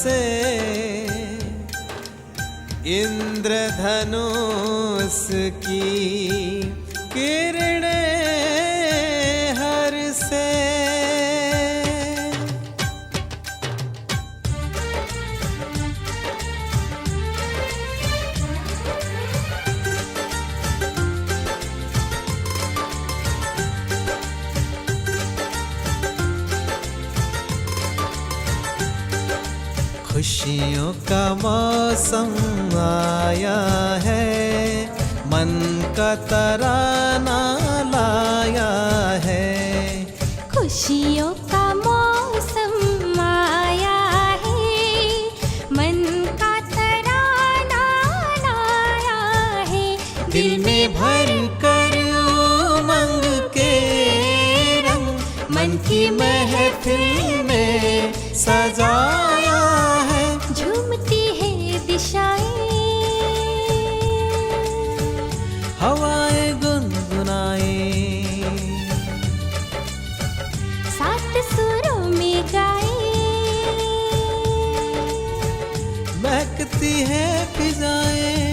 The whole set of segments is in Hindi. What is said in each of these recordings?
से इंद्रधनुष की किरणें हर से। खुशियों का मौसम आया है, मन का तराना लाया है। खुशियों का मौसम आया है, मन का तराना लाया है। दिल में भर कर उमंग के रंग, मन की महफिल में सजाया है। झूमती है दिशाएं, हवाएं गुनगुनाए, सात सुरों में गाए। महकती है फिजाएं।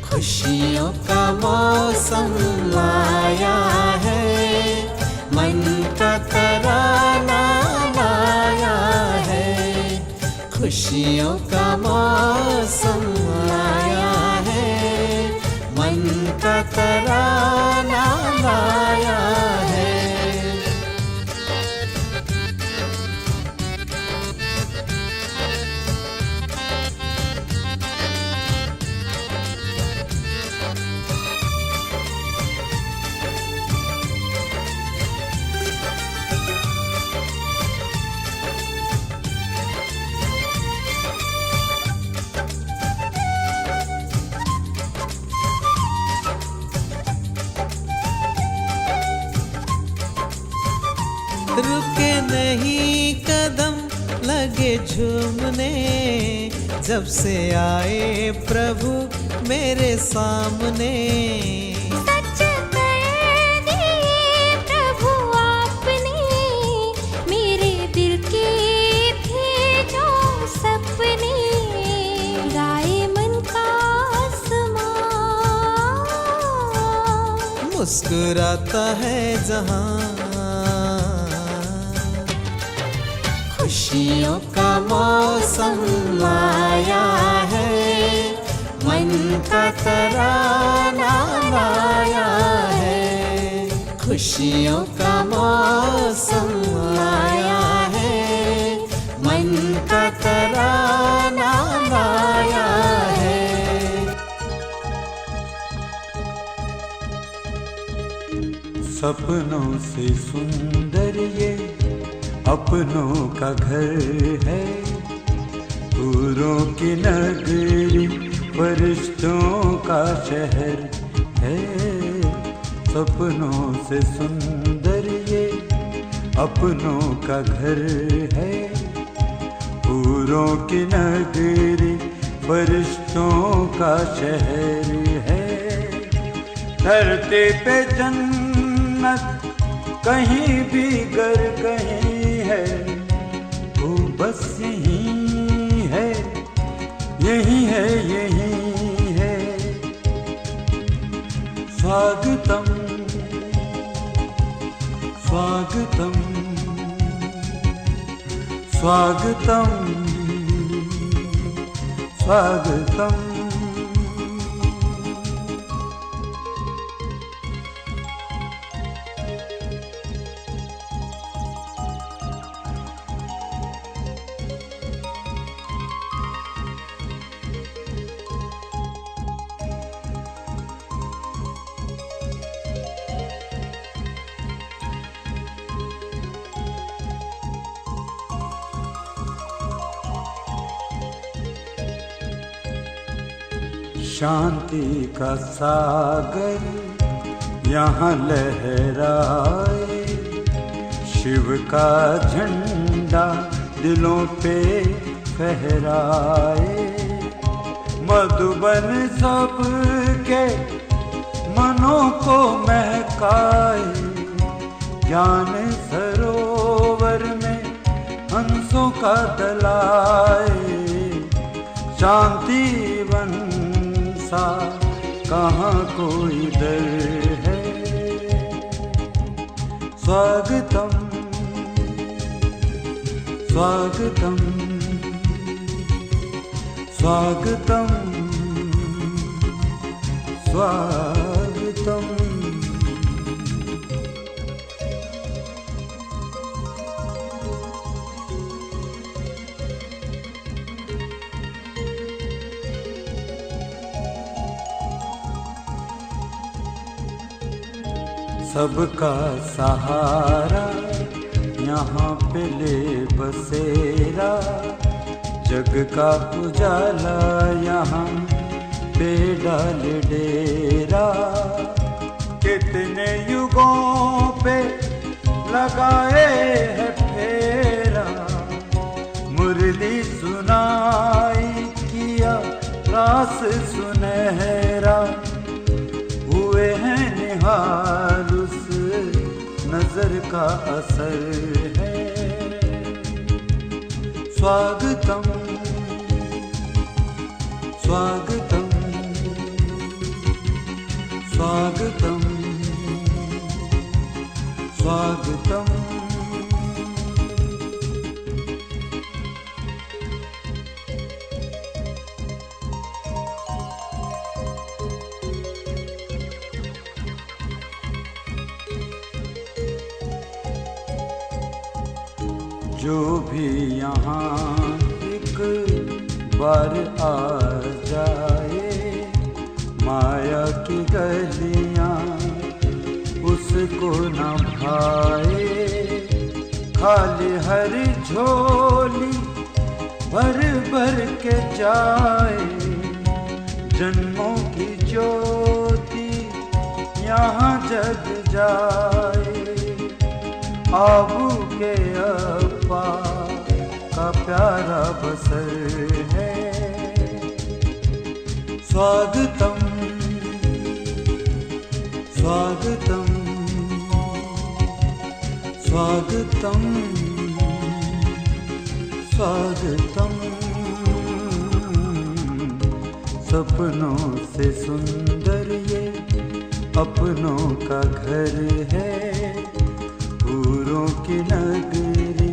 खुशियों का मौसम आया है, मन का तराना लाया है। खुशियों का मौसम आया है, मन का तराना लाया है। रुके नहीं कदम लगे झूमने, जब से आए प्रभु मेरे सामने। सच कर दिए प्रभु आपने, मेरे दिल के थे जो सपने। गाए मन का आसमां, मुस्कुराता है जहां। खुशियों का मौसम आया है, मन का तराना लाया है। खुशियों का मौसम आया है, मन का तराना लाया है। सपनों से सुंदर ये अपनों का घर है, हूरों की नगरी फरिश्तों का शहर है। सपनों से सुंदर ये अपनों का घर है, हूरों की नगरी फरिश्तों का शहर है। धरती पे जन्नत कहीं भी गर कहीं है, वो बस यही है, यही है, यही है। स्वागतम स्वागतम स्वागतम स्वागतम। शांति का सागर यहाँ लहराए, शिव का झंडा दिलों पे फहराए। मधुबन सबके मनों को महकाए, ज्ञान सरोवर में हंसों का दलाए शांति वन सा कहाँ कोई दर है। स्वागतम स्वागतम स्वागतम स्वागतम। सबका सहारा यहाँ पे ले बसेरा, जग का उजाला यहाँ पे डाल डेरा। कितने युगों पे लगाए है फेरा, मुरली सुनाई किया रास सुनहरा। हुए हैं निहाल उस नजर का असर है। स्वागतम स्वागतम स्वागतम स्वागतम। जो भी यहाँ एक बार आ जाए, माया की गलियाँ उसको न भाए। खाली हर झोली भर भर के जाए, जन्मों की ज्योति यहाँ जग जाए। आबू के अब्बा का प्यारा बसर है। स्वागतम स्वागतम स्वागतम स्वागतम। सपनों से सुंदर ये अपनों का घर है। हूरों की नगरी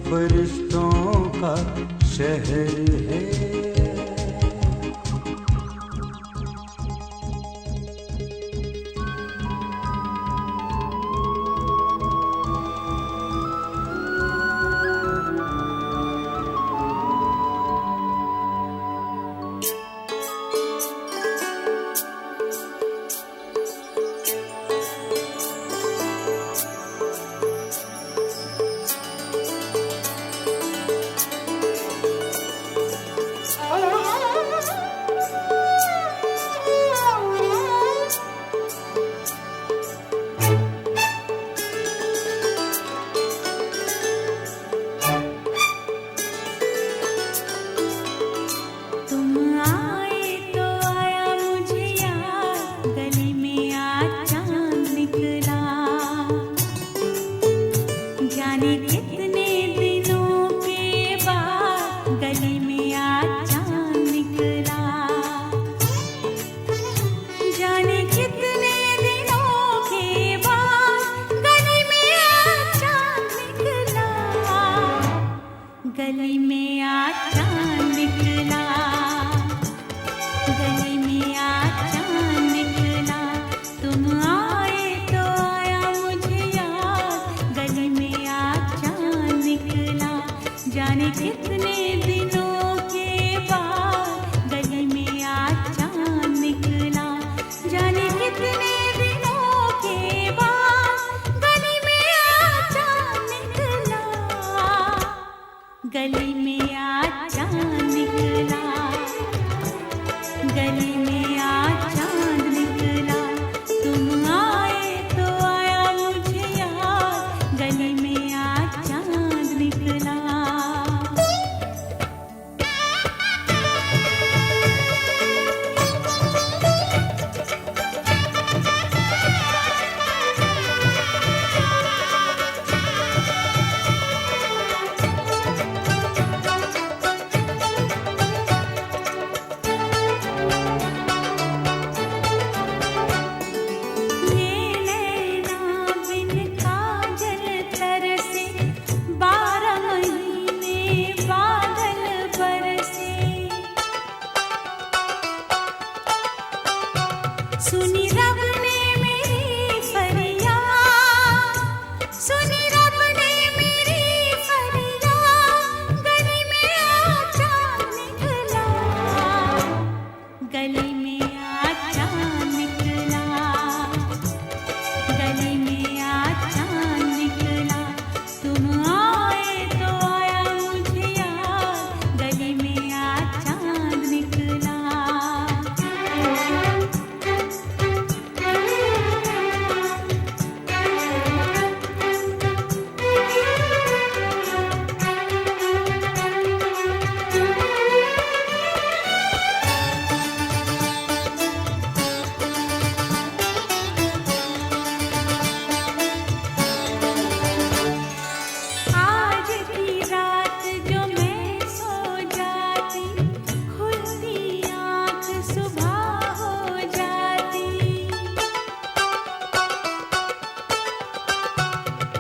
फरिश्तों का शहर है।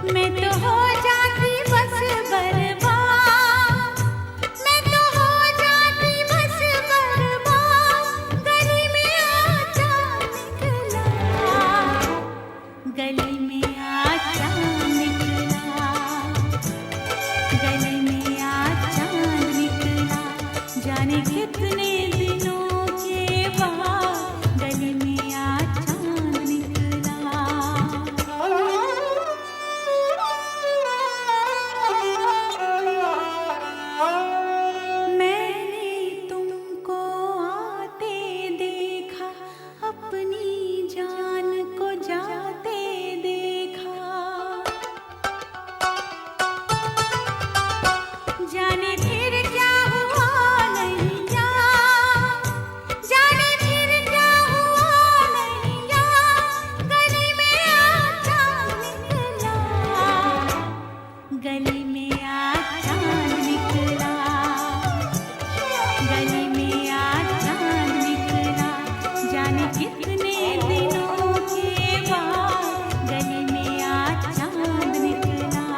मैं तो हो जाती बस बर्बाद, मैं तो हो जाती बस बर्बाद। गली में आचा निकला, गली में आचा निकला, गली में आचा निकला। जाने कितने दिनों के बाद गली में आचा निकला। मैंने तुमको आते देखा, अपनी जान को जाते देखा। जाने फिर क्या हुआ नैया, जाने फिर क्या हुआ नैया। गली में आचा निकला, गली में आचा निकला, गली में आचा निकला। जाने कितने दिनों के बाद गली में आचा निकला।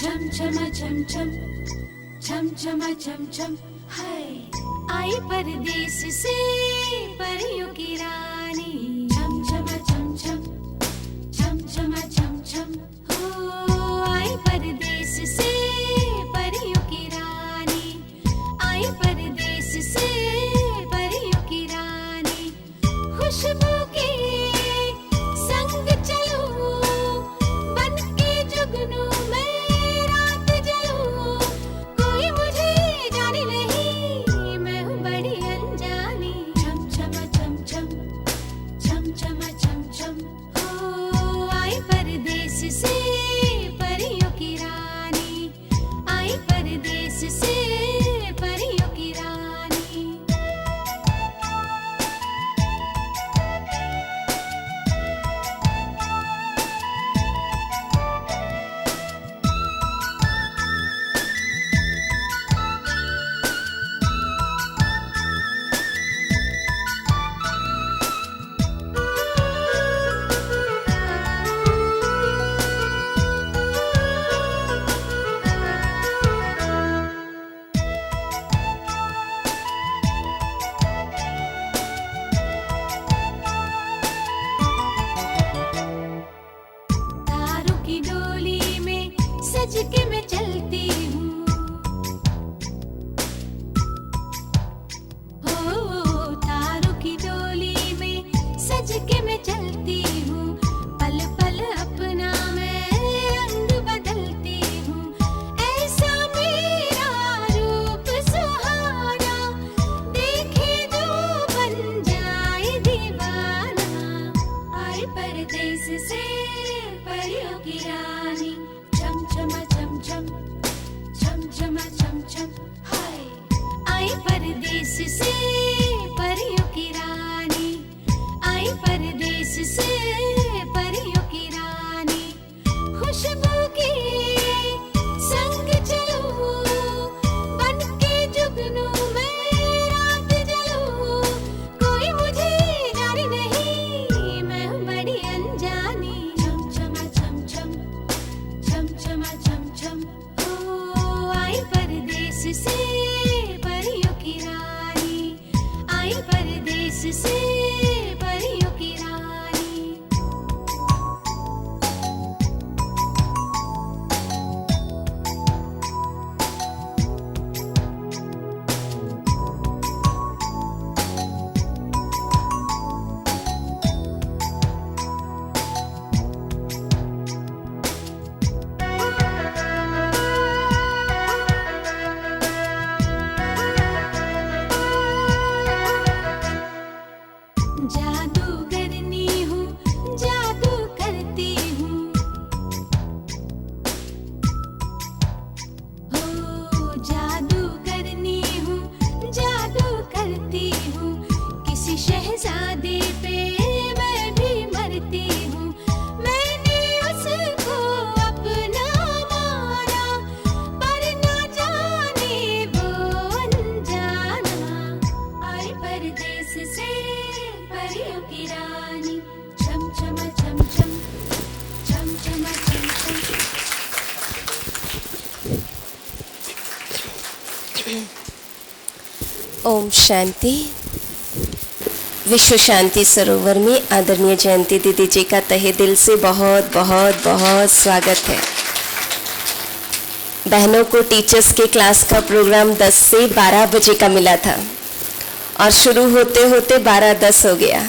छम छमा छम छम, छम छमा छम छम, हाय आई परदेस से परियों की रानी। छम छमा छम छम, छम छमा छम छम, हो आई परदेस से परियों की रानी। आई परदेस से परियों की रानी। खुशबू के संग चलूं, बन के जुगनू मैं रात जलूं। कोई मुझे जाने नहीं, मैं हूँ बड़ी अनजानी। छम छमा छम छम, छम छमा छम छम, हो आई परदेस से परियों की रानी। आई परदेस से परियों की रानी। तारों की डोली में सज के मैं चलती हूँ, हो तारों की डोली में सज के मैं चलती हूँ। पल पल अपना मैं रंग बदलती हूँ। ऐसा मेरा रूप सुहाना, देखे जो बन जाए दीवाना। आई परदेस से परियों की रानी। छम छमा छम छम, छम छमा छम छम, हाय आई परदेस से परियों की रानी। आई परदेस से परियों की रानी। खुशबू के संग चलूं, बन के जुगनू मैं रात जलूं। कोई मुझे जाने नहीं, मैं हूँ बड़ी अनजानी। छम छमा छम छम, छम छमा छम छम, हो आई परदेस से परियों की रानी। आई परदेस से परियों की रानी। ओम शांति। विश्व शांति सरोवर में आदरणीय जयंती दीदी जी का तहे दिल से बहुत बहुत बहुत स्वागत है। बहनों को टीचर्स के क्लास का प्रोग्राम 10 से 12 बजे का मिला था और शुरू होते होते 12:10 हो गया।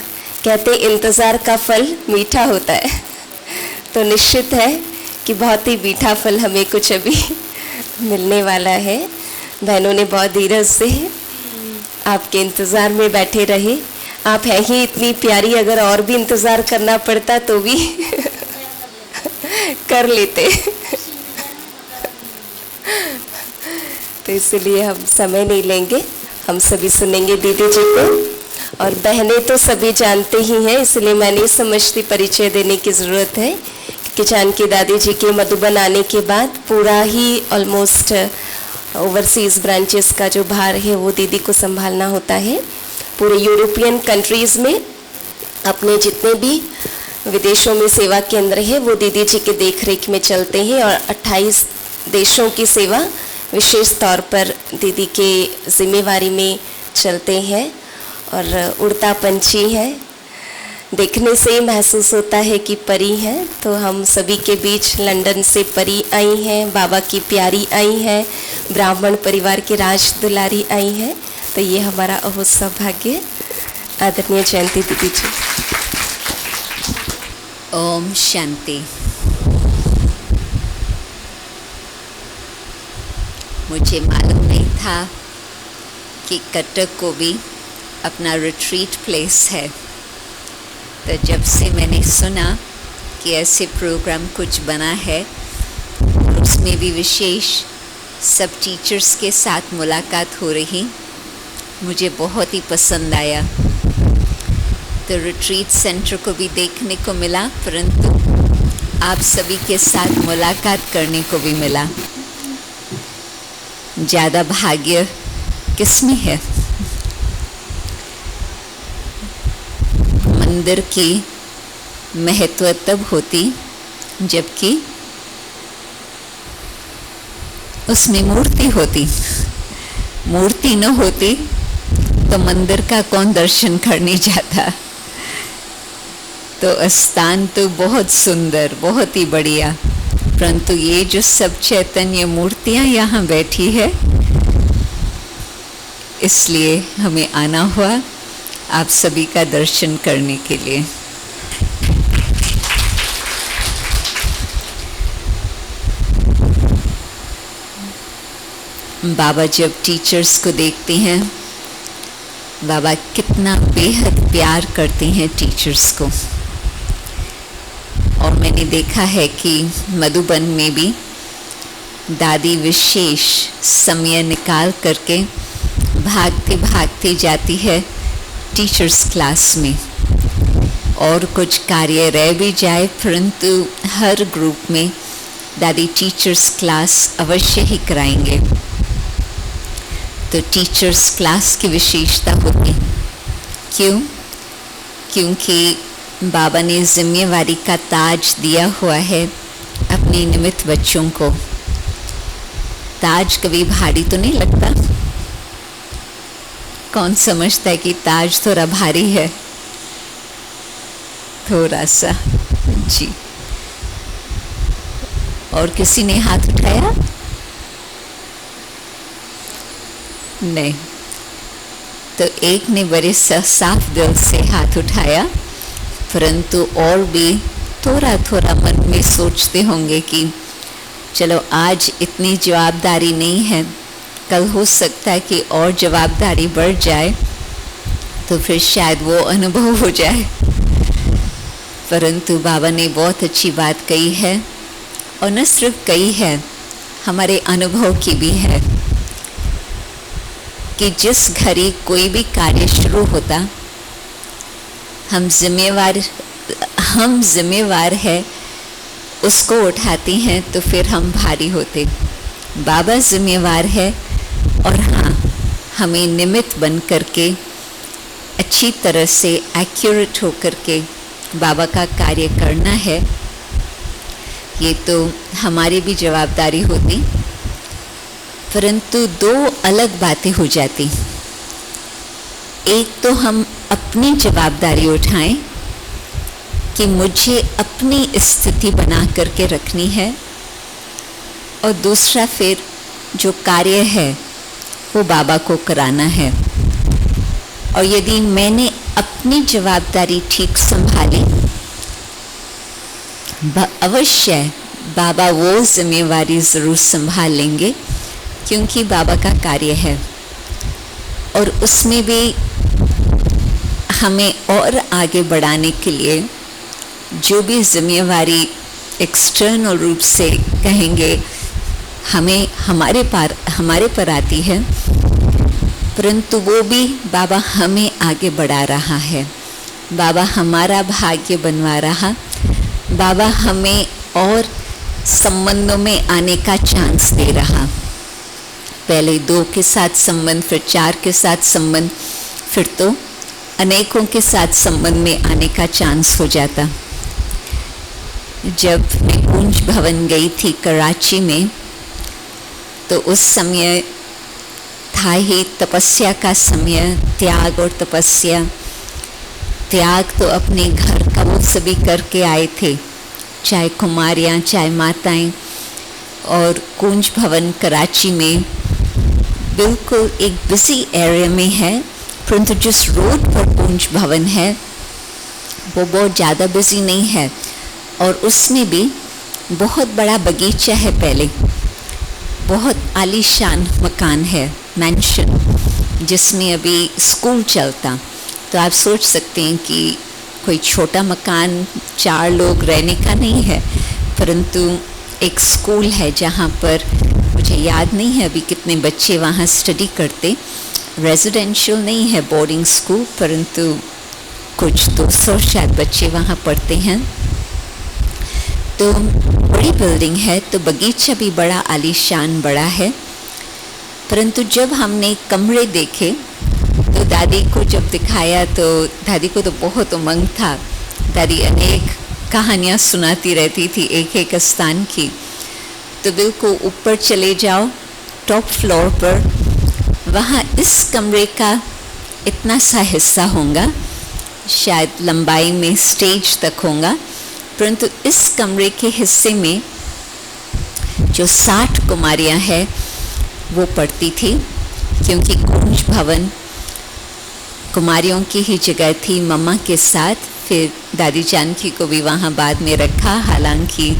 कहते इंतज़ार का फल मीठा होता है, तो निश्चित है कि बहुत ही मीठा फल हमें कुछ अभी मिलने वाला है। बहनों ने बहुत धीरज से आपके इंतज़ार में बैठे रहे। आप हैं ही इतनी प्यारी, अगर और भी इंतज़ार करना पड़ता तो भी कर लेते। तो इसलिए हम समय नहीं लेंगे, हम सभी सुनेंगे दीदी जी को। और बहनें तो सभी जानते ही हैं, इसलिए मैं नहीं समझती परिचय देने की ज़रूरत है, क्योंकि जानकी दादी जी के मधुबन आने के बाद पूरा ही ऑलमोस्ट ओवरसीज़ ब्रांचेस का जो भार है वो दीदी को संभालना होता है। पूरे यूरोपियन कंट्रीज़ में अपने जितने भी विदेशों में सेवा केंद्र है वो दीदी जी के देखरेख में चलते हैं और 28 देशों की सेवा विशेष तौर पर दीदी के जिम्मेवारी में चलते हैं। और उड़ता पंछी है, देखने से ही महसूस होता है कि परी है। तो हम सभी के बीच लंदन से परी आई हैं, बाबा की प्यारी आई हैं, ब्राह्मण परिवार की राज दुलारी आई हैं। तो ये हमारा अहो सौभाग्य। आदरणीय जयंती दीदी जी। ओम शांति। मुझे मालूम नहीं था कि कटक को भी अपना रिट्रीट प्लेस है, तो जब से मैंने सुना कि ऐसे प्रोग्राम कुछ बना है और उसमें भी विशेष सब टीचर्स के साथ मुलाकात हो रही, मुझे बहुत ही पसंद आया। तो रिट्रीट सेंटर को भी देखने को मिला, परंतु आप सभी के साथ मुलाकात करने को भी मिला। ज़्यादा भाग्य किसमें है? मंदिर की महत्व तब होती जबकि उसमें मूर्ति होती। मूर्ति न होती तो मंदिर का कौन दर्शन करने जाता। तो स्थान तो बहुत सुंदर, बहुत ही बढ़िया, परंतु ये जो सब चैतन्य मूर्तियाँ यहाँ बैठी है, इसलिए हमें आना हुआ आप सभी का दर्शन करने के लिए। बाबा जब टीचर्स को देखते हैं, बाबा कितना बेहद प्यार करते हैं टीचर्स को। और मैंने देखा है कि मधुबन में भी दादी विशेष समय निकाल करके भागते भागते जाती है टीचर्स क्लास में। और कुछ कार्य रह भी जाए, परंतु हर ग्रुप में दादी टीचर्स क्लास अवश्य ही कराएंगे। तो टीचर्स क्लास की विशेषता होती क्यों? क्योंकि बाबा ने जिम्मेवारी का ताज दिया हुआ है अपने निमित्त बच्चों को। ताज कभी भारी तो नहीं लगता? कौन समझता है कि ताज थोड़ा भारी है? थोड़ा सा जी। और किसी ने हाथ उठाया? नहीं। तो एक ने बड़े साफ दिल से हाथ उठाया, परंतु और भी थोड़ा थोड़ा मन में सोचते होंगे कि चलो आज इतनी जवाबदारी नहीं है, कल हो सकता है कि और जवाबदारी बढ़ जाए तो फिर शायद वो अनुभव हो जाए। परंतु बाबा ने बहुत अच्छी बात कही है, और न सिर्फ कही है, हमारे अनुभव की भी है कि जिस घड़ी कोई भी कार्य शुरू होता, हम जिम्मेवार है उसको उठाते हैं तो फिर हम भारी होते। बाबा जिम्मेवार है और हाँ, हमें निमित्त बन करके अच्छी तरह से एक्यूरेट होकर के बाबा का कार्य करना है। ये तो हमारी भी जवाबदारी होती, परंतु दो अलग बातें हो जाती। एक तो हम अपनी जवाबदारी उठाएं कि मुझे अपनी स्थिति बना करके रखनी है, और दूसरा फिर जो कार्य है वो बाबा को कराना है। और यदि मैंने अपनी जवाबदारी ठीक संभाली, अवश्य बाबा वो जिम्मेवारी ज़रूर संभाल लेंगे, क्योंकि बाबा का कार्य है। और उसमें भी हमें और आगे बढ़ाने के लिए जो भी जिम्मेवारी एक्सटर्नल रूप से कहेंगे हमें हमारे पर आती है, परंतु वो भी बाबा हमें आगे बढ़ा रहा है। बाबा हमारा भाग्य बनवा रहा, बाबा हमें और संबंधों में आने का चांस दे रहा। पहले 2 के साथ संबंध, फिर 4 के साथ संबंध, फिर तो अनेकों के साथ संबंध में आने का चांस हो जाता। जब मैं कुंज भवन गई थी कराची में, तो उस समय था ही तपस्या का समय, त्याग और तपस्या। त्याग तो अपने घर का वो सभी करके आए थे, चाहे कुमारियाँ चाहे माताएं। और कुंज भवन कराची में बिल्कुल एक बिजी एरिया में है, परंतु जिस रोड पर कुंज भवन है वो बहुत ज़्यादा बिजी नहीं है, और उसमें भी बहुत बड़ा बगीचा है। पहले बहुत आलीशान मकान है, मैंशन, जिसमें अभी स्कूल चलता। तो आप सोच सकते हैं कि कोई छोटा मकान 4 लोग रहने का नहीं है, परंतु एक स्कूल है जहाँ पर मुझे याद नहीं है अभी कितने बच्चे वहाँ स्टडी करते। रेजिडेंशियल नहीं है, बोर्डिंग स्कूल, परंतु कुछ 200 शायद बच्चे वहाँ पढ़ते हैं। तो बड़ी बिल्डिंग है, तो बगीचा भी बड़ा आलीशान बड़ा है। परंतु जब हमने कमरे देखे तो दादी को जब दिखाया तो दादी को तो बहुत उमंग था। दादी अनेक कहानियाँ सुनाती रहती थी एक एक स्थान की। तो बिल्कुल ऊपर चले जाओ टॉप फ्लोर पर, वहाँ इस कमरे का इतना सा हिस्सा होगा, शायद लंबाई में स्टेज तक होगा, परंतु इस कमरे के हिस्से में जो 60 कुमारियाँ हैं वो पढ़ती थी, क्योंकि कुंज भवन कुमारियों की ही जगह थी मम्मा के साथ। फिर दादी जानकी को भी वहाँ बाद में रखा, हालांकि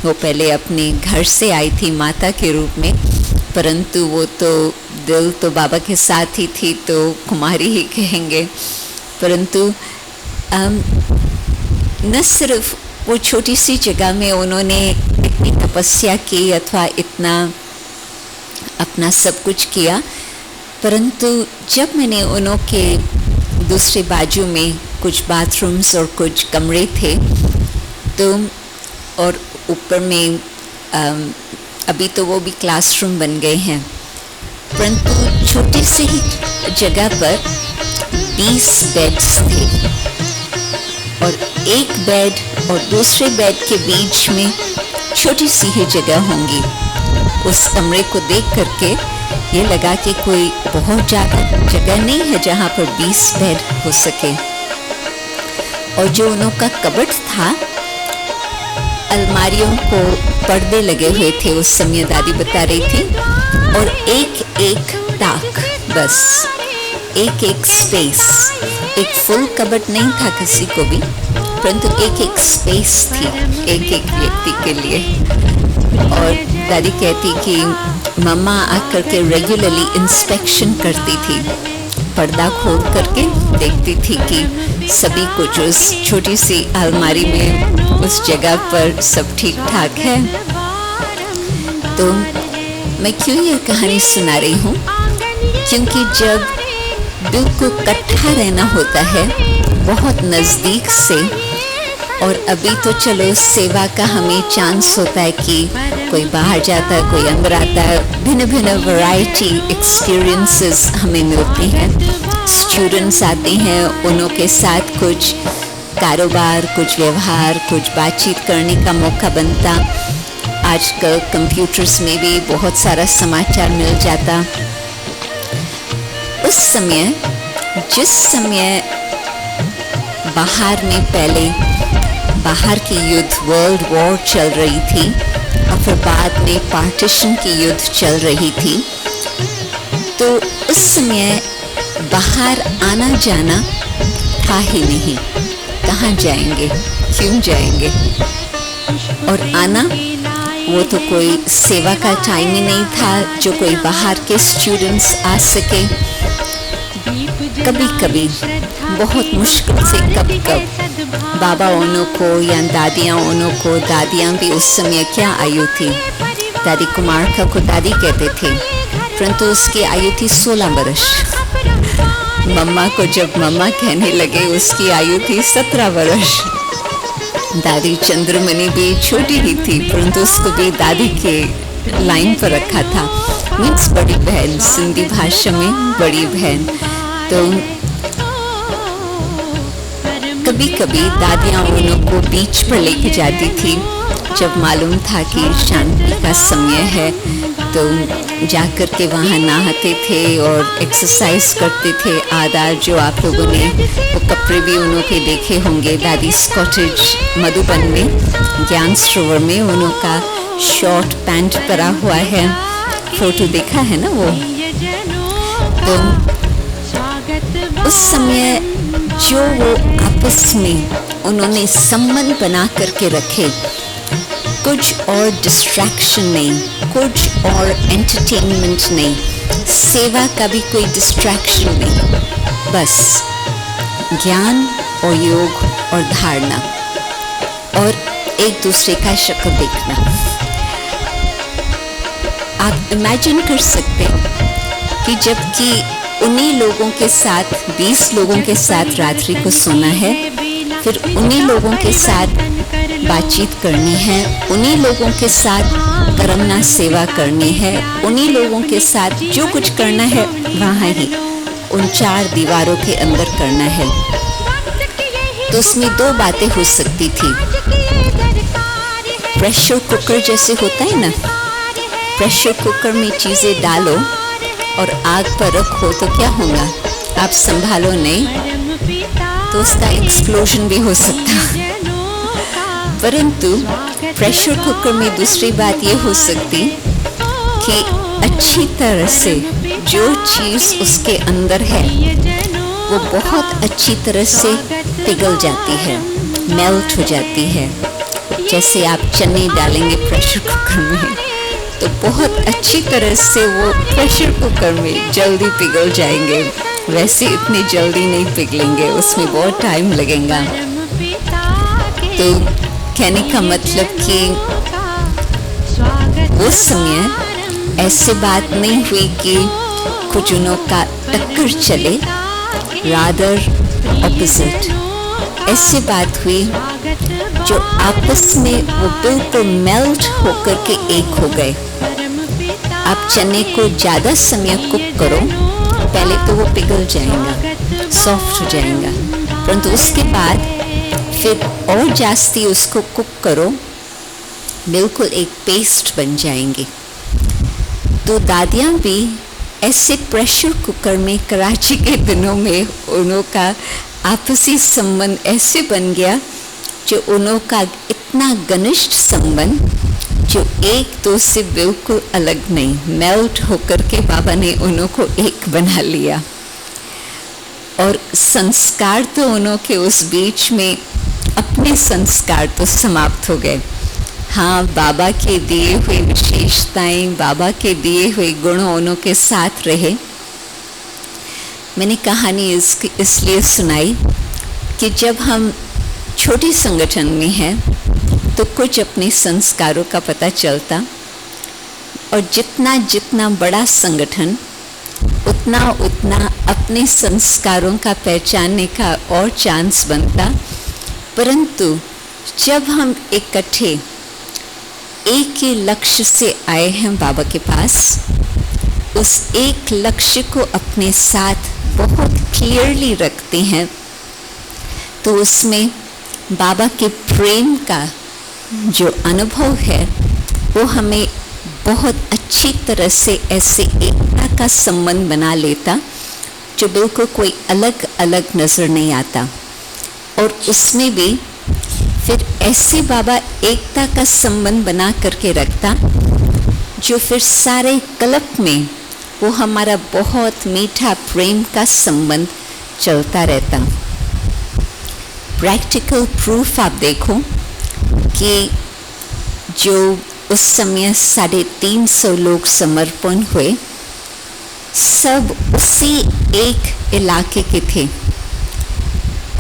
वो पहले अपने घर से आई थी माता के रूप में, परंतु वो तो दिल तो बाबा के साथ ही थी, तो कुमारी ही कहेंगे। परंतु न सिर्फ वो छोटी सी जगह में उन्होंने इतनी तपस्या की अथवा इतना अपना सब कुछ किया, परंतु जब मैंने उनके दूसरे बाजू में कुछ बाथरूम्स और कुछ कमरे थे, तो और ऊपर में अभी तो वो भी क्लासरूम बन गए हैं, परंतु छोटी सी ही जगह पर 20 बेड्स थे, और एक बेड और दूसरे बेड के बीच में छोटी सी ही जगह होंगी। उस कमरे को देख करके ये लगा कि कोई बहुत ज़्यादा जगह नहीं है जहाँ पर 20 बेड हो सके। और जो उनका कबर्ड था, अलमारियों को पर्दे लगे हुए थे उस समय दादी बता रही थी, और एक एक ताक, बस एक एक स्पेस, एक फुल कबर्ड नहीं था किसी को भी, परंतु एक एक स्पेस थी एक एक व्यक्ति के लिए। और दादी कहती कि मम्मा आकर के रेगुलरली इंस्पेक्शन करती थी, पर्दा खोल करके देखती थी कि सभी कुछ उस छोटी सी अलमारी में उस जगह पर सब ठीक ठाक है। तो मैं क्यों ये कहानी सुना रही हूँ, क्योंकि जब दिल को इकट्ठा रहना होता है बहुत नज़दीक से, और अभी तो चलो सेवा का हमें चांस होता है कि कोई बाहर जाता है कोई अंदर आता है, भिन्न भिन्न वैरायटी एक्सपीरियंसेस हमें मिलती हैं। स्टूडेंट्स आते हैं, उनों के साथ कुछ कारोबार, कुछ व्यवहार, कुछ बातचीत करने का मौका बनता। आजकल कंप्यूटर्स में भी बहुत सारा समाचार मिल जाता। उस समय जिस समय बाहर में पहले बाहर की युद्ध वर्ल्ड वॉर चल रही थी और फिर बाद में पार्टीशन की युद्ध चल रही थी, तो उस समय बाहर आना जाना था ही नहीं। कहाँ जाएंगे, क्यों जाएंगे? और आना वो तो कोई सेवा का टाइम ही नहीं था जो कोई बाहर के स्टूडेंट्स आ सके। कभी कभी बहुत मुश्किल से कभी कब बाबा ओनो को या दादियाँ ओनो को, दादियाँ भी उस समय क्या आयु थी, दादी कुमारका को दादी कहते थे, परंतु उसकी आयु थी 16 वर्ष। मम्मा को जब मम्मा कहने लगे उसकी आयु थी 17 वर्ष। दादी चंद्रमणि भी छोटी ही थी, परंतु उसको भी दादी के लाइन पर रखा था, मीन्स बड़ी बहन, सिंधी भाषा में बड़ी बहन। तो कभी कभी दादियाँ उनको बीच पर लेके जाती थी जब मालूम था कि शांति का समय है, तो जाकर के वहाँ नहाते थे और एक्सरसाइज करते थे। आधा जो आप लोगों ने वो कपड़े भी उन्हों के देखे होंगे, दादी कॉटेज मधुबन में ज्ञान सरोवर में उन्हों का शॉर्ट पैंट परा हुआ है, फोटो देखा है ना वो। तो उस समय जो वो आपस में उन्होंने संबंध बना करके रखे, कुछ और डिस्ट्रैक्शन नहीं, कुछ और एंटरटेनमेंट नहीं, सेवा का भी कोई डिस्ट्रैक्शन नहीं, बस ज्ञान और योग और धारणा और एक दूसरे का शक्ल देखना। आप इमेजिन कर सकते हैं कि जबकि उन्हीं लोगों के साथ 20 लोगों के साथ रात्रि को सोना है, फिर उन्हीं लोगों के साथ बातचीत करनी है, उन्हीं लोगों के साथ करमना सेवा करनी है, उन्हीं लोगों के साथ जो कुछ करना है वहाँ ही उन 4 दीवारों के अंदर करना है। तो उसमें 2 बातें हो सकती थी। प्रेशर कुकर जैसे होता है ना, प्रेशर कुकर में चीज़ें डालो और आग पर रखो तो क्या होगा, आप संभालो नहीं तो उसका एक्सप्लोजन भी हो सकता। परंतु प्रेशर कुकर में दूसरी बात ये हो सकती कि अच्छी तरह से जो चीज़ उसके अंदर है वो बहुत अच्छी तरह से पिघल जाती है, मेल्ट हो जाती है। जैसे आप चने डालेंगे प्रेशर कुकर में तो बहुत अच्छी तरह से वो प्रेशर कुकर में जल्दी पिघल जाएंगे, वैसे इतनी जल्दी नहीं पिघलेंगे, उसमें बहुत टाइम लगेगा। तो कहने का मतलब कि उस समय ऐसे बात नहीं हुई कि कुछ उनों का टक्कर चले, रादर ऑपोजिट ऐसी बात हुई जो आपस में वो बिल्कुल मेल्ट होकर के एक हो गए। आप चने को ज़्यादा समय कुक करो, पहले तो वो पिघल जाएगा, सॉफ्ट हो जाएगा, परंतु उसके बाद फिर और जास्ती उसको कुक करो, बिल्कुल एक पेस्ट बन जाएंगे। तो दादियाँ भी ऐसे प्रेशर कुकर में कराची के दिनों में उन्हों का आपसी संबंध ऐसे बन गया जो उन्हों का इतना घनिष्ठ संबंध जो एक दो से बिल्कुल अलग नहीं, मेल्ट होकर के बाबा ने उन्हों को एक बना लिया। और संस्कार तो उन्हों के उस बीच में अपने संस्कार तो समाप्त हो गए। हाँ, बाबा के दिए हुए विशेषताएं, बाबा के दिए हुए गुण उन्हों के साथ रहे। मैंने कहानी इसलिए सुनाई कि जब हम छोटी संगठन में हैं तो कुछ अपने संस्कारों का पता चलता, और जितना जितना बड़ा संगठन उतना उतना अपने संस्कारों का पहचानने का और चांस बनता। परंतु जब हम इकट्ठे एक ही लक्ष्य से आए हैं बाबा के पास, उस एक लक्ष्य को अपने साथ बहुत क्लियरली रखते हैं, तो उसमें बाबा के प्रेम का जो अनुभव है वो हमें बहुत अच्छी तरह से ऐसे एकता का संबंध बना लेता। जो बिल्कुल कोई अलग अलग नज़र नहीं आता। और उसमें भी फिर ऐसे बाबा एकता का संबंध बना करके रखता, जो फिर सारे कल्प में वो हमारा बहुत मीठा प्रेम का संबंध चलता रहता। प्रैक्टिकल प्रूफ आप देखो कि जो उस समय 350 लोग समर्पण हुए, सब उसी एक इलाके के थे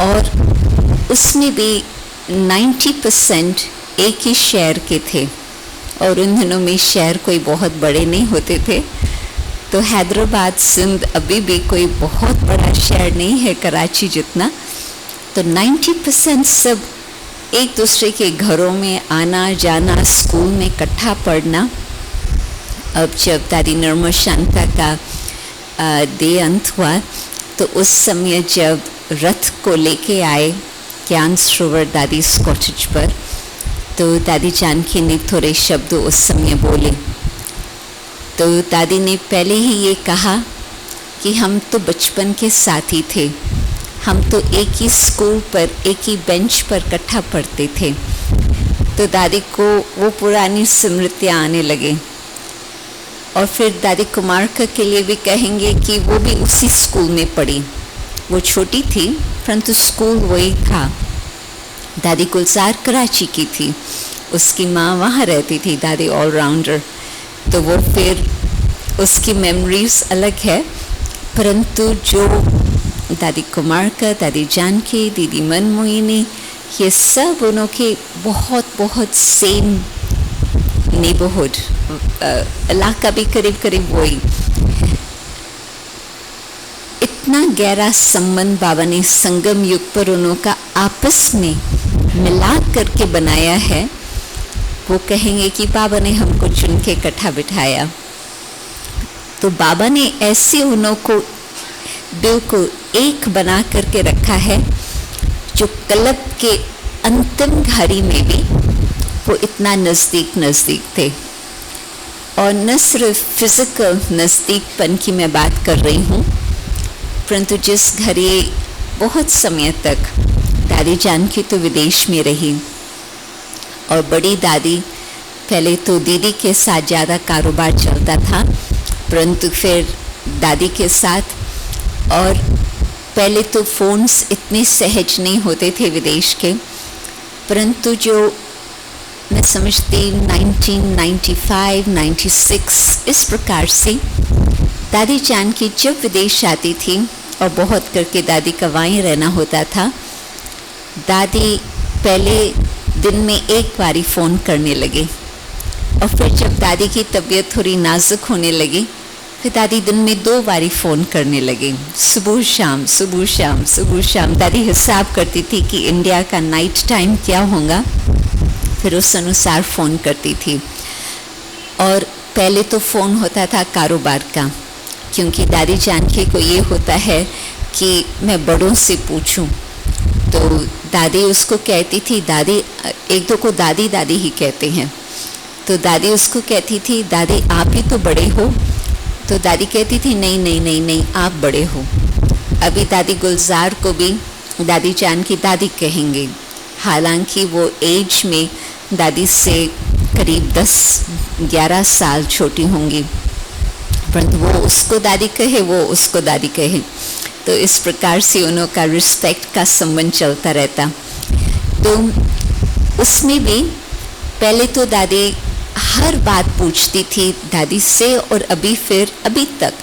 और उसमें भी 90% एक ही शहर के थे। और उन दिनों में शहर कोई बहुत बड़े नहीं होते थे, तो हैदराबाद सिंध अभी भी कोई बहुत बड़ा शहर नहीं है कराची जितना। तो 90% सब एक दूसरे के घरों में आना जाना, स्कूल में इकट्ठा पढ़ना। अब जब दादी निर्मल शांता का देह अंत हुआ, तो उस समय जब रथ को लेके आए ज्ञान सरोवर दादी कॉटेज पर, तो दादी जानकी ने थोड़े शब्द उस समय बोले। तो दादी ने पहले ही ये कहा कि हम तो बचपन के साथी थे, हम तो एक ही स्कूल पर एक ही बेंच पर इकट्ठा पढ़ते थे। तो दादी को वो पुरानी स्मृतियाँ आने लगे। और फिर दादी कुमारका के लिए भी कहेंगे कि वो भी उसी स्कूल में पढ़ी। वो छोटी थी परंतु स्कूल वही था। दादी गुलजार कराची की थी, उसकी माँ वहाँ रहती थी, दादी ऑलराउंडर। तो वो फिर उसकी मेमोरीज अलग है, परंतु जो दादी कुमारका, दादी जानकी, दीदी मनमोहिनी, ये सब उनके बहुत बहुत सेम नेबरहुड, इलाका भी करीब करीब वही। इतना गहरा संबंध बाबा ने संगम युग पर उनका आपस में मिला करके बनाया है। वो कहेंगे कि बाबा ने हमको चुन के इकट्ठा बिठाया। तो बाबा ने ऐसे उनको बिल्कुल एक बना करके रखा है, जो कल्प के अंतिम घड़ी में भी वो इतना नज़दीक थे। और न सिर्फ फिजिकल नज़दीकपन की मैं बात कर रही हूँ, परंतु जिस घड़ी बहुत समय तक दादी जानकी तो विदेश में रही और बड़ी दादी, पहले तो दीदी के साथ ज़्यादा कारोबार चलता था, परंतु फिर दादी के साथ। और पहले तो फ़ोन्स इतने सहज नहीं होते थे विदेश के, परंतु जो मैं समझती 1995, 96 इस प्रकार से दादी जानकी जब विदेश आती थी और बहुत करके दादी का वहीं रहना होता था, दादी पहले दिन में एक बारी फ़ोन करने लगे। और फिर जब दादी की तबीयत थोड़ी नाजुक होने लगी, फिर दादी दिन में 2 बारी फ़ोन करने लगे, सुबह शाम सुबह शाम सुबह शाम। दादी हिसाब करती थी कि इंडिया का नाइट टाइम क्या होगा, फिर उस अनुसार फ़ोन करती थी। और पहले तो फ़ोन होता था कारोबार का, क्योंकि दादी जानकी को ये होता है कि मैं बड़ों से पूछूं। तो दादी उसको कहती थी, दादी, एक दो को दादी दादी ही कहते हैं, तो दादी उसको कहती थी, दादी आप ही तो बड़े हो। तो दादी कहती थी, नहीं नहीं नहीं नहीं, आप बड़े हो। अभी दादी गुलजार को भी दादी जानकी दादी कहेंगे, हालांकि वो एज में दादी से करीब 10-11 साल छोटी होंगी, परंतु वो उसको दादी कहे, वो उसको दादी कहे। तो इस प्रकार से उनका रिस्पेक्ट का संबंध चलता रहता। तो उसमें भी पहले तो दादी हर बात पूछती थी दादी से, और अभी तक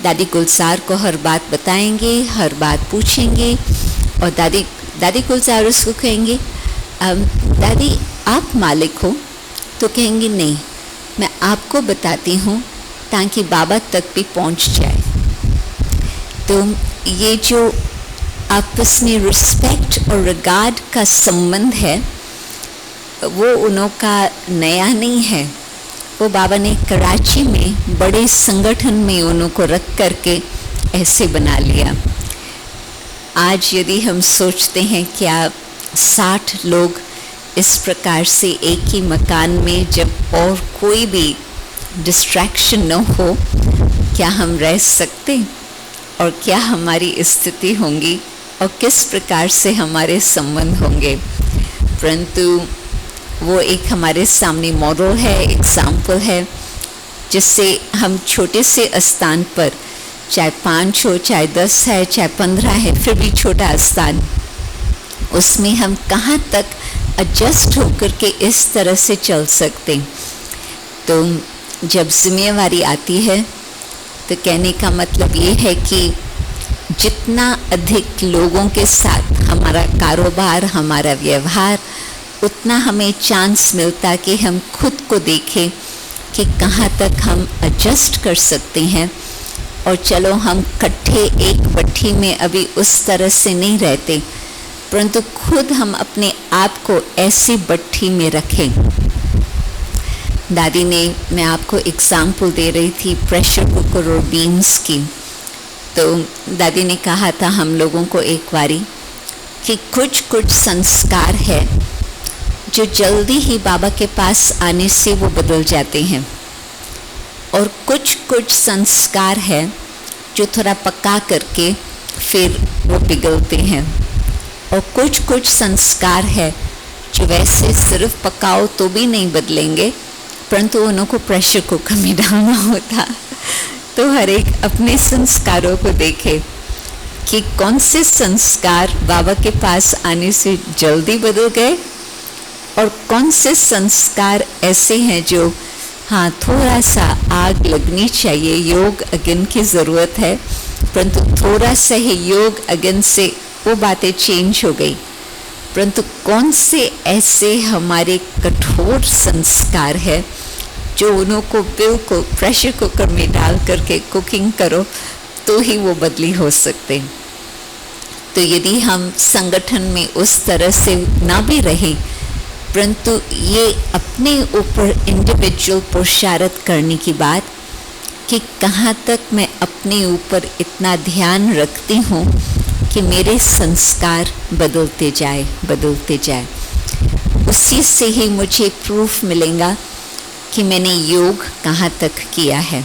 दादी गुलजार को हर बात बताएंगे, हर बात पूछेंगे। और दादी गुलजार उसको कहेंगे, दादी आप मालिक हो? तो कहेंगे नहीं, मैं आपको बताती हूँ ताकि बाबा तक भी पहुँच जाए। तो ये जो आपस में रिस्पेक्ट और रिगार्ड का संबंध है, वो उनका नया नहीं है। वो बाबा ने कराची में बड़े संगठन में उनको रख करके ऐसे बना लिया। आज यदि हम सोचते हैं क्या 60 लोग इस प्रकार से एक ही मकान में, जब और कोई भी डिस्ट्रैक्शन न हो, क्या हम रह सकते? और क्या हमारी स्थिति होंगी और किस प्रकार से हमारे संबंध होंगे। परंतु वो एक हमारे सामने मॉडल है, एग्जाम्पल है, जिससे हम छोटे से स्थान पर, चाहे 5 हो, चाहे 10 है, चाहे 15 है, फिर भी छोटा स्थान, उसमें हम कहाँ तक एडजस्ट होकर के इस तरह से चल सकते। तो जब जिम्मेवारी आती है तो कहने का मतलब ये है कि जितना अधिक लोगों के साथ हमारा कारोबार, हमारा व्यवहार, उतना हमें चांस मिलता कि हम खुद को देखें कि कहाँ तक हम एडजस्ट कर सकते हैं। और चलो हम इकट्ठे एक भट्ठी में अभी उस तरह से नहीं रहते, परंतु खुद हम अपने आप को ऐसी भट्ठी में रखें। दादी ने, मैं आपको एग्जाम्पल दे रही थी प्रेशर कुकर और बीन्स की, तो दादी ने कहा था हम लोगों को एक बारी कि कुछ कुछ संस्कार है जो जल्दी ही बाबा के पास आने से वो बदल जाते हैं, और कुछ कुछ संस्कार है जो थोड़ा पका करके फिर वो पिघलते हैं, और कुछ कुछ संस्कार है जो वैसे सिर्फ पकाओ तो भी नहीं बदलेंगे, परंतु उनको प्रेशर कुकर में डालना होता। तो हर एक अपने संस्कारों को देखे कि कौन से संस्कार बाबा के पास आने से जल्दी बदल गए और कौन से संस्कार ऐसे हैं जो हाँ थोड़ा सा आग लगनी चाहिए, योग अग्नि की ज़रूरत है, परंतु थोड़ा सा ही योग अग्नि से वो बातें चेंज हो गई। परंतु कौन से ऐसे हमारे कठोर संस्कार है जो उनको बिल्कुल प्रेशर कुकर में डाल करके कुकिंग करो तो ही वो बदली हो सकते। तो यदि हम संगठन में उस तरह से ना भी रहें, परंतु ये अपने ऊपर इंडिविजुअल पुरुषार्थ करने की बात कि कहाँ तक मैं अपने ऊपर इतना ध्यान रखती हूँ कि मेरे संस्कार बदलते जाए। उसी से ही मुझे प्रूफ मिलेगा कि मैंने योग कहाँ तक किया है।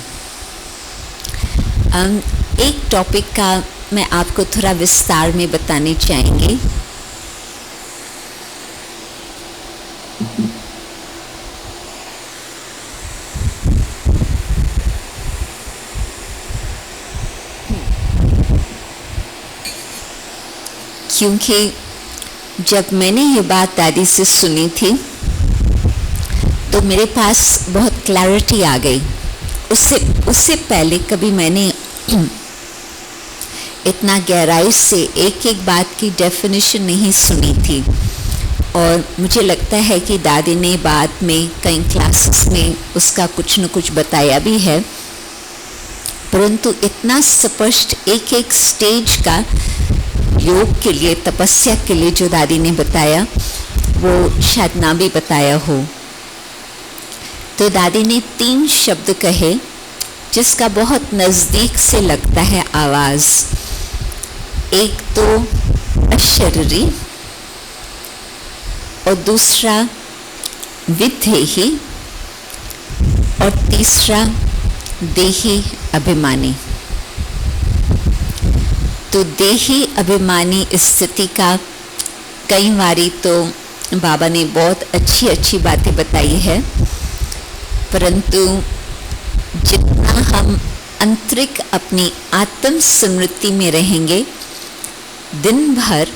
एक टॉपिक का मैं आपको थोड़ा विस्तार में बताने चाहेंगे। क्योंकि जब मैंने ये बात दादी से सुनी थी तो मेरे पास बहुत क्लैरिटी आ गई। उससे पहले कभी मैंने इतना गहराई से एक एक बात की डेफिनेशन नहीं सुनी थी, और मुझे लगता है कि दादी ने बाद में कई क्लासेस में उसका कुछ न कुछ बताया भी है, परंतु इतना स्पष्ट एक एक स्टेज का योग के लिए, तपस्या के लिए जो दादी ने बताया वो शायद ना भी बताया हो। तो दादी ने 3 शब्द कहे जिसका बहुत नज़दीक से लगता है आवाज़। एक तो अशरीरी और दूसरा विदेही और तीसरा देही अभिमानी। तो देही अभिमानी स्थिति का कई बारी तो बाबा ने बहुत अच्छी अच्छी बातें बताई है, परंतु जितना हम आंतरिक अपनी आत्म स्मृति में रहेंगे दिन भर,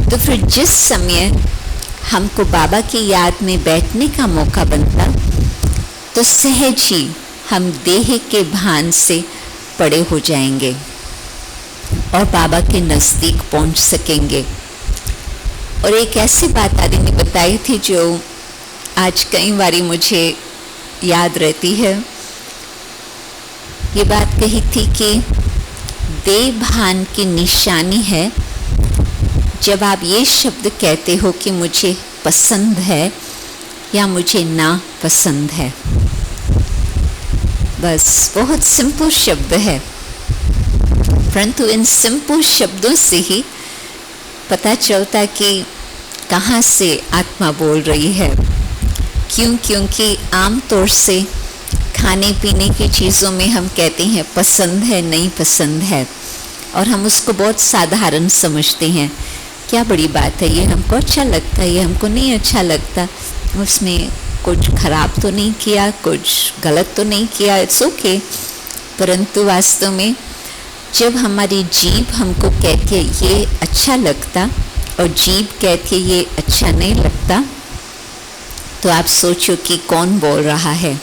तो फिर जिस समय हमको बाबा की याद में बैठने का मौका बनता तो सहज ही हम देह के भान से पड़े हो जाएंगे और बाबा के नज़दीक पहुंच सकेंगे। और एक ऐसी बात दादी ने बताई थी जो आज कई बारी मुझे याद रहती है। ये बात कही थी कि देह भान की निशानी है जब आप ये शब्द कहते हो कि मुझे पसंद है या मुझे ना पसंद है। बस बहुत सिंपल शब्द है, परंतु इन सिंपल शब्दों से ही पता चलता कि कहाँ से आत्मा बोल रही है। क्योंकि आमतौर से खाने पीने की चीज़ों में हम कहते हैं पसंद है, नहीं पसंद है, और हम उसको बहुत साधारण समझते हैं। क्या बड़ी बात है, ये हमको अच्छा लगता है, ये हमको नहीं अच्छा लगता, उसमें कुछ खराब तो नहीं किया, कुछ गलत तो नहीं किया, इट्स ओके। परंतु वास्तव में जब हमारी जीभ हमको कहती है ये अच्छा लगता और जीभ कहती है ये अच्छा नहीं लगता, तो आप सोचो कि कौन बोल रहा है,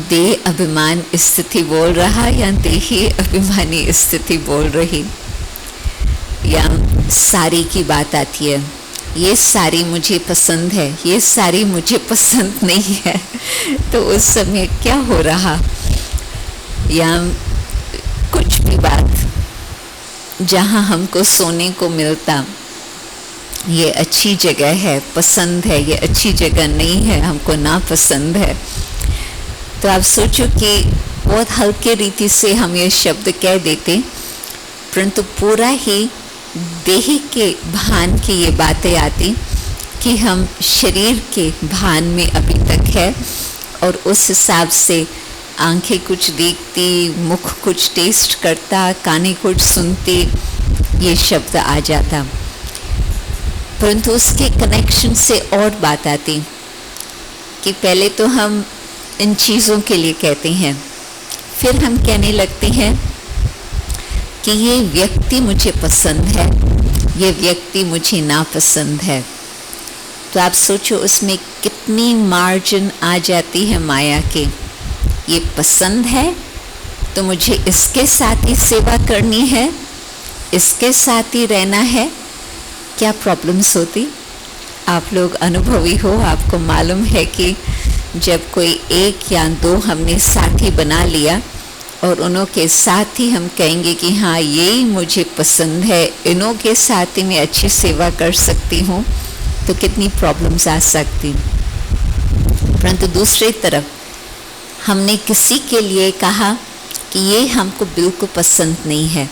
देह अभिमान स्थिति बोल रहा या देही अभिमानी स्थिति बोल रही। या साड़ी की बात आती है, ये साड़ी मुझे पसंद है, ये साड़ी मुझे पसंद नहीं है, तो उस समय क्या हो रहा। या कुछ भी बात, जहाँ हमको सोने को मिलता, ये अच्छी जगह है, पसंद है, ये अच्छी जगह नहीं है, हमको ना पसंद है। तो आप सोचो कि बहुत हल्के रीति से हम ये शब्द कह देते, परंतु पूरा ही देह के भान की ये बातें आती कि हम शरीर के भान में अभी तक है, और उस हिसाब से आंखें कुछ देखती, मुख कुछ टेस्ट करता, कानें कुछ सुनते, ये शब्द आ जाता। परंतु उसके कनेक्शन से और बात आती कि पहले तो हम इन चीज़ों के लिए कहते हैं, फिर हम कहने लगते हैं कि ये व्यक्ति मुझे पसंद है, ये व्यक्ति मुझे नापसंद है। तो आप सोचो उसमें कितनी मार्जिन आ जाती है माया के। ये पसंद है तो मुझे इसके साथ ही सेवा करनी है, इसके साथ ही रहना है। क्या प्रॉब्लम्स होती? आप लोग अनुभवी हो, आपको मालूम है कि जब कोई एक या दो हमने साथी बना लिया और उन्हों के साथ ही हम कहेंगे कि हाँ यही मुझे पसंद है, इन्हों के साथ ही मैं अच्छी सेवा कर सकती हूँ, तो कितनी प्रॉब्लम्स आ सकती। परंतु दूसरी तरफ हमने किसी के लिए कहा कि ये हमको बिल्कुल पसंद नहीं है,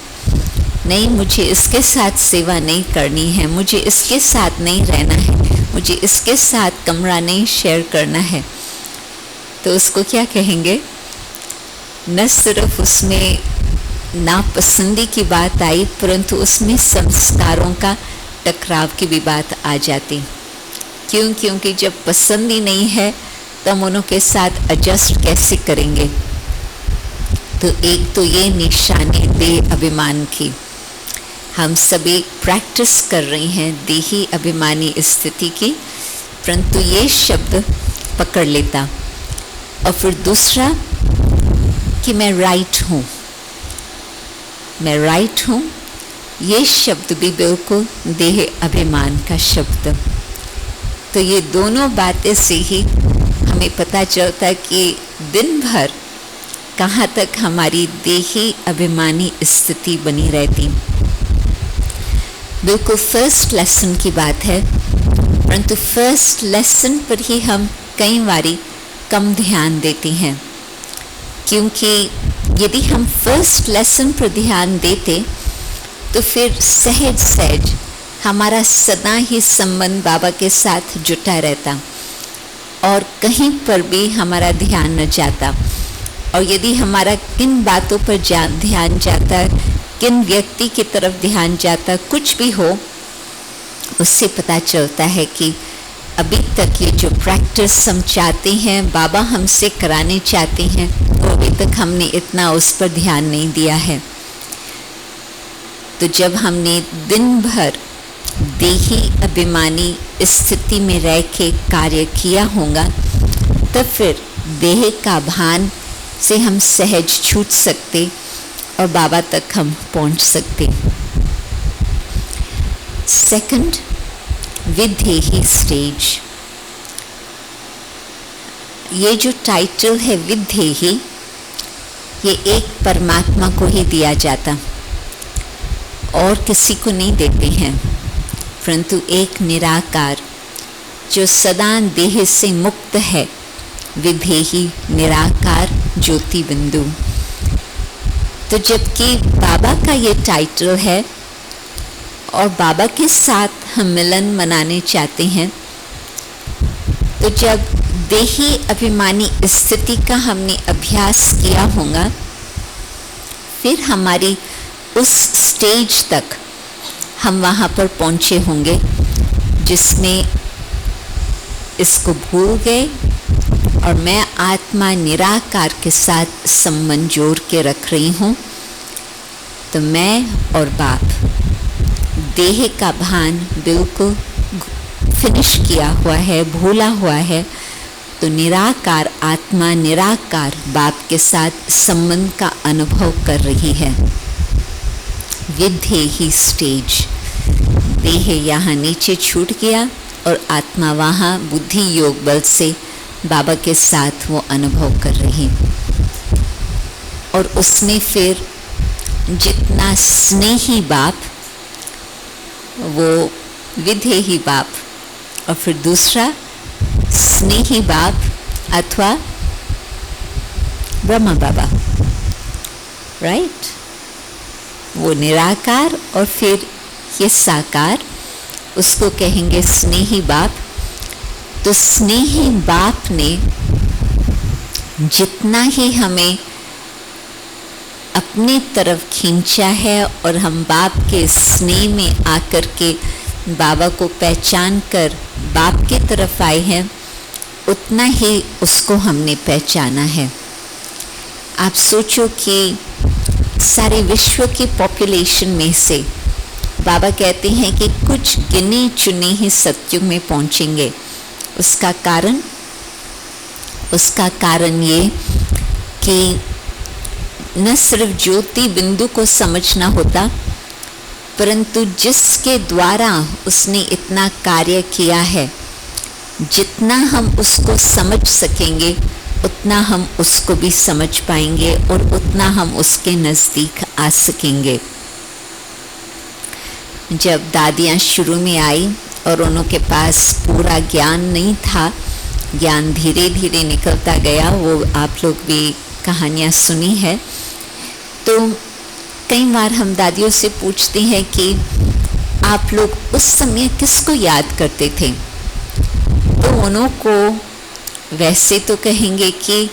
नहीं मुझे इसके साथ सेवा नहीं करनी है, मुझे इसके साथ नहीं रहना है, मुझे इसके साथ कमरा नहीं शेयर करना है, तो उसको क्या कहेंगे? न सिर्फ उसमें नापसंदी की बात आई, परंतु उसमें संस्कारों का टकराव की भी बात आ जाती। क्यों? क्योंकि जब पसंद ही नहीं है तो हम उन्हों के साथ एडजस्ट कैसे करेंगे। तो एक तो ये निशानी देह अभिमान की, हम सभी प्रैक्टिस कर रहे हैं देही अभिमानी स्थिति की, परंतु ये शब्द पकड़ लेता। और फिर दूसरा कि मैं राइट हूँ, मैं राइट हूँ, ये शब्द भी बिल्कुल देह अभिमान का शब्द। तो ये दोनों बातें से ही हमें पता चलता है कि दिन भर कहाँ तक हमारी देही अभिमानी स्थिति बनी रहती। बिल्कुल फर्स्ट लेसन की बात है, परंतु फर्स्ट लेसन पर ही हम कई बारी कम ध्यान देते हैं, क्योंकि यदि हम फर्स्ट लेसन पर ध्यान देते तो फिर सहज सहज हमारा सदा ही संबंध बाबा के साथ जुटा रहता और कहीं पर भी हमारा ध्यान न जाता। और यदि हमारा किन बातों पर ध्यान जाता, किन व्यक्ति की तरफ ध्यान जाता, कुछ भी हो, उससे पता चलता है कि अभी तक ये जो प्रैक्टिस हम चाहते हैं, बाबा हमसे कराने चाहते हैं, वो अभी तक हमने इतना उस पर ध्यान नहीं दिया है। तो जब हमने दिन भर देही अभिमानी स्थिति में रह के कार्य किया होगा, तब फिर देह का भान से हम सहज छूट सकते और बाबा तक हम पहुंच सकते। सेकंड, विदेही स्टेज। ये जो टाइटल है विदेही, ये एक परमात्मा को ही दिया जाता और किसी को नहीं देते हैं, परंतु एक निराकार जो सदा देह से मुक्त है, विदेही निराकार ज्योति बिंदु। तो जबकि बाबा का ये टाइटल है और बाबा के साथ हम मिलन मनाने चाहते हैं, तो जब देही अभिमानी स्थिति का हमने अभ्यास किया होगा, फिर हमारी उस स्टेज तक हम वहाँ पर पहुँचे होंगे जिसमें इसको भूल गए और मैं आत्मा निराकार के साथ संबंध जोड़ के रख रही हूँ। तो मैं और बाप देह का भान बिल्कुल फिनिश किया हुआ है, भूला हुआ है। तो निराकार आत्मा निराकार बाप के साथ संबंध का अनुभव कर रही है। विधेही स्टेज, देह यहाँ नीचे छूट गया और आत्मा वहाँ बुद्धि योग बल से बाबा के साथ वो अनुभव कर रही। और उसमें फिर जितना स्नेही बाप, वो विधेही बाप, और फिर दूसरा स्नेही बाप अथवा ब्रह्मा बाबा, राइट। वो निराकार और फिर ये साकार, उसको कहेंगे स्नेही बाप। तो स्नेही बाप ने जितना ही हमें अपनी तरफ खींचा है और हम बाप के स्नेह में आकर के बाबा को पहचान कर बाप की तरफ आए हैं, उतना ही उसको हमने पहचाना है। आप सोचो कि सारे विश्व की पॉपुलेशन में से बाबा कहते हैं कि कुछ गिने चुने ही सत्युग में पहुंचेंगे। उसका कारण ये कि न सिर्फ ज्योति बिंदु को समझना होता, परंतु जिसके द्वारा उसने इतना कार्य किया है, जितना हम उसको समझ सकेंगे उतना हम उसको भी समझ पाएंगे और उतना हम उसके नज़दीक आ सकेंगे। जब दादियाँ शुरू में आई और उनके पास पूरा ज्ञान नहीं था, ज्ञान धीरे धीरे निकलता गया, वो आप लोग भी कहानियाँ सुनी है। तो कई बार हम दादियों से पूछते हैं कि आप लोग उस समय किसको याद करते थे, तो उनको वैसे तो कहेंगे कि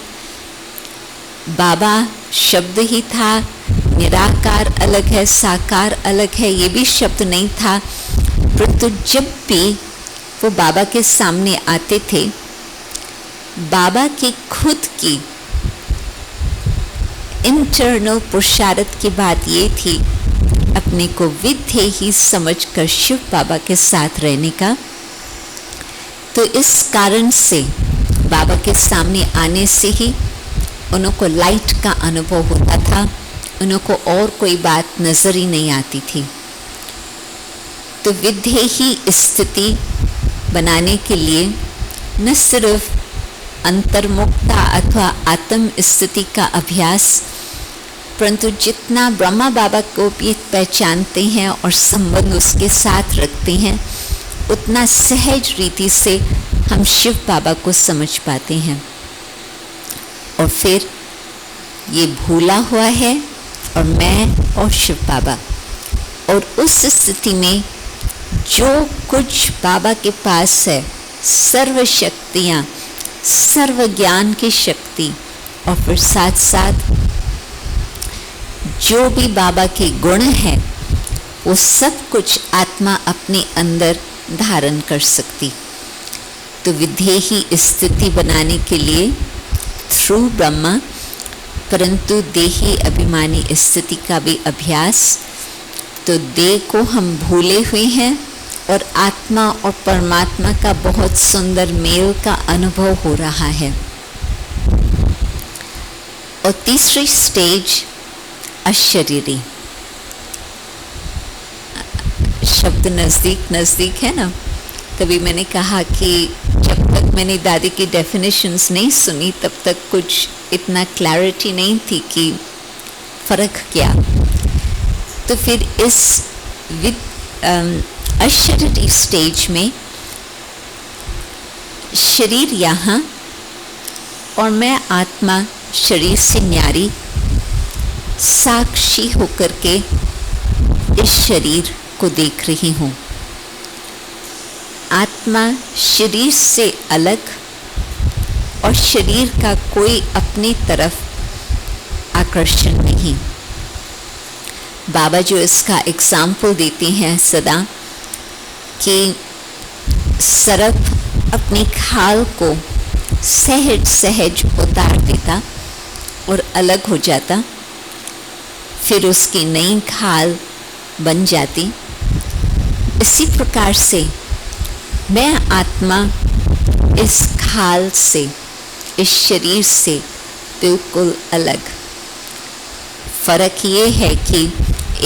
बाबा शब्द ही था, निराकार अलग है, साकार अलग है, ये भी शब्द नहीं था। परंतु जब भी वो बाबा के सामने आते थे, बाबा की खुद की इंटरनल पुरुषार्थ की बात ये थी अपने को विधे ही समझकर शिव बाबा के साथ रहने का। तो इस कारण से बाबा के सामने आने से ही उनको लाइट का अनुभव होता था, उनको और कोई बात नजर ही नहीं आती थी। तो विधे ही स्थिति बनाने के लिए न सिर्फ अंतर्मुक्ता अथवा आत्म स्थिति का अभ्यास, परंतु जितना ब्रह्मा बाबा को भी पहचानते हैं और संबंध उसके साथ रखते हैं, उतना सहज रीति से हम शिव बाबा को समझ पाते हैं। और फिर ये भूला हुआ है और मैं और शिव बाबा, और उस स्थिति में जो कुछ बाबा के पास है, सर्व शक्तियाँ, सर्व ज्ञान की शक्ति, और फिर साथ साथ जो भी बाबा के गुण हैं, वो सब कुछ आत्मा अपने अंदर धारण कर सकती। तो विधेही स्थिति बनाने के लिए थ्रू ब्रह्मा, परंतु देही अभिमानी स्थिति का भी अभ्यास। तो देह को हम भूले हुए हैं और आत्मा और परमात्मा का बहुत सुंदर मेल का अनुभव हो रहा है। और तीसरी स्टेज अशरीरी। शब्द नज़दीक नज़दीक है ना, तभी मैंने कहा कि जब तक मैंने दादी की डेफिनेशंस नहीं सुनी तब तक कुछ इतना क्लैरिटी नहीं थी कि फ़र्क क्या। तो फिर इस अशरीरी स्टेज में शरीर यहाँ और मैं आत्मा शरीर से न्यारी साक्षी होकर के इस शरीर को देख रही हूँ। आत्मा शरीर से अलग और शरीर का कोई अपनी तरफ आकर्षण नहीं। बाबा जो इसका एग्जाम्पल देते हैं सदा कि सर्प अपनी खाल को सहज सहज उतार देता और अलग हो जाता, फिर उसकी नई खाल बन जाती। इसी प्रकार से मैं आत्मा इस खाल से, इस शरीर से बिल्कुल अलग। फर्क ये है कि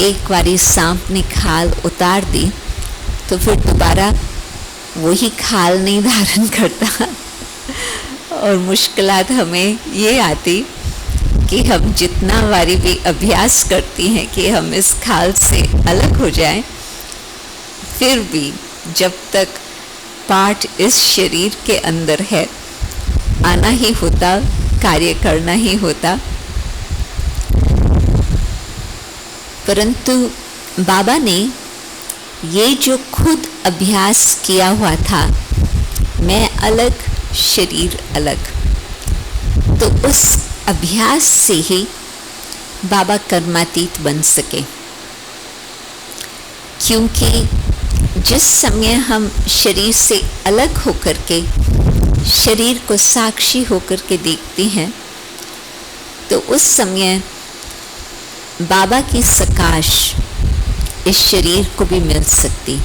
एक बारी सांप ने खाल उतार दी तो फिर दोबारा वही खाल नहीं धारण करता और मुश्किलात हमें ये आती कि हम जितना बारी भी अभ्यास करती हैं कि हम इस खाल से अलग हो जाएं, फिर भी जब तक पार्ट इस शरीर के अंदर है, आना ही होता, कार्य करना ही होता। परंतु बाबा ने ये जो खुद अभ्यास किया हुआ था, मैं अलग शरीर अलग, तो उस अभ्यास से ही बाबा कर्मातीत बन सके। क्योंकि जिस समय हम शरीर से अलग होकर के शरीर को साक्षी होकर के देखते हैं, तो उस समय बाबा की सकाश इस शरीर को भी मिल सकती।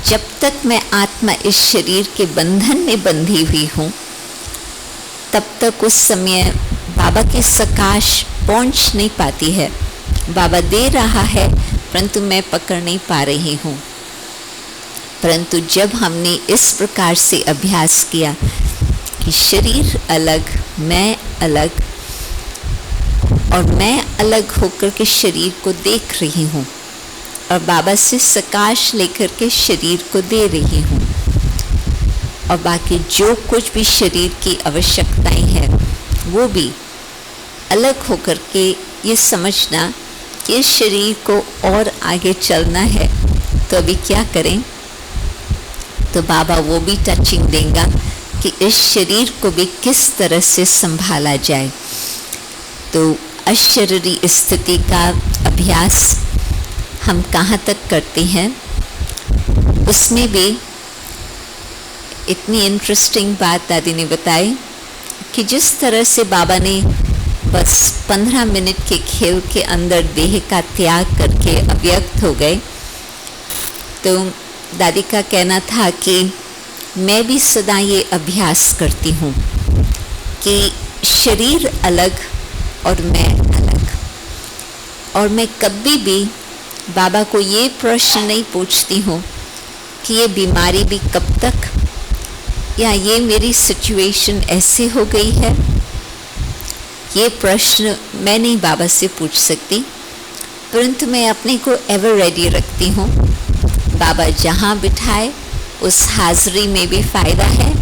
जब तक मैं आत्मा इस शरीर के बंधन में बंधी हुई हूँ, तब तक उस समय बाबा की सकाश पहुँच नहीं पाती है। बाबा दे रहा है परंतु मैं पकड़ नहीं पा रही हूँ। परंतु जब हमने इस प्रकार से अभ्यास किया कि शरीर अलग, मैं अलग, और मैं अलग होकर के शरीर को देख रही हूँ और बाबा से सकाश लेकर के शरीर को दे रही हूँ, और बाकी जो कुछ भी शरीर की आवश्यकताएं हैं वो भी अलग होकर के ये समझना कि इस शरीर को और आगे चलना है तो अभी क्या करें। तो बाबा वो भी टचिंग देगा कि इस शरीर को भी किस तरह से संभाला जाए। तो अशरीरी स्थिति का अभ्यास हम कहाँ तक करते हैं, उसमें भी इतनी इंटरेस्टिंग बात दादी ने बताई कि जिस तरह से बाबा ने बस 15 मिनट के खेल के अंदर देह का त्याग करके अव्यक्त हो गए, तो दादी का कहना था कि मैं भी सदा ये अभ्यास करती हूँ कि शरीर अलग और मैं अलग, और मैं कभी भी बाबा को ये प्रश्न नहीं पूछती हूँ कि ये बीमारी भी कब तक, या ये मेरी सिचुएशन ऐसे हो गई है। ये प्रश्न मैं नहीं बाबा से पूछ सकती, परंतु मैं अपने को एवर रेडी रखती हूँ। बाबा जहाँ बिठाए उस हाज़िरी में भी फ़ायदा है,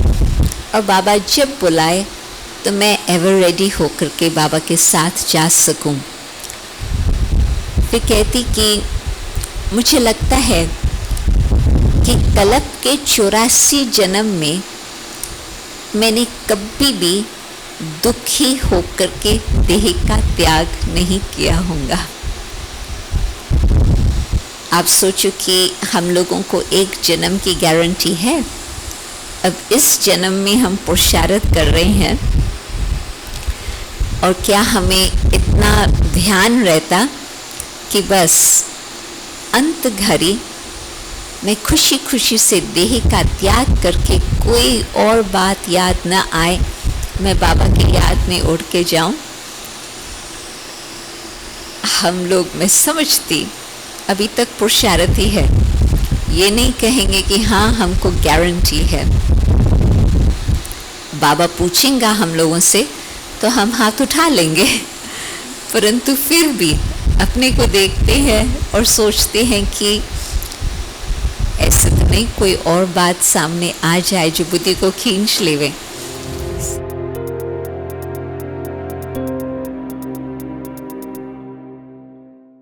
और बाबा जब बुलाए तो मैं एवर रेडी होकर के बाबा के साथ जा सकूं। फिर कहती कि मुझे लगता है कि कल्प के 84 जन्म में मैंने कभी भी दुखी होकर के देह का त्याग नहीं किया होगा। आप सोचो कि हम लोगों को एक जन्म की गारंटी है। अब इस जन्म में हम पुरुषार्थ कर रहे हैं, और क्या हमें इतना ध्यान रहता कि बस अंत घड़ी मैं खुशी खुशी से देह का त्याग करके कोई और बात याद न आए, मैं बाबा की याद में उड़ के जाऊं। हम लोग, मैं समझती, अभी तक पुरुषार्थ ही है। ये नहीं कहेंगे कि हाँ हमको गारंटी है। बाबा पूछेंगा हम लोगों से तो हम हाथ उठा लेंगे, परंतु फिर भी अपने को देखते हैं और सोचते हैं कि ऐसे तो नहीं कोई और बात सामने आ जाए जो बुद्धि को खींच लेवे।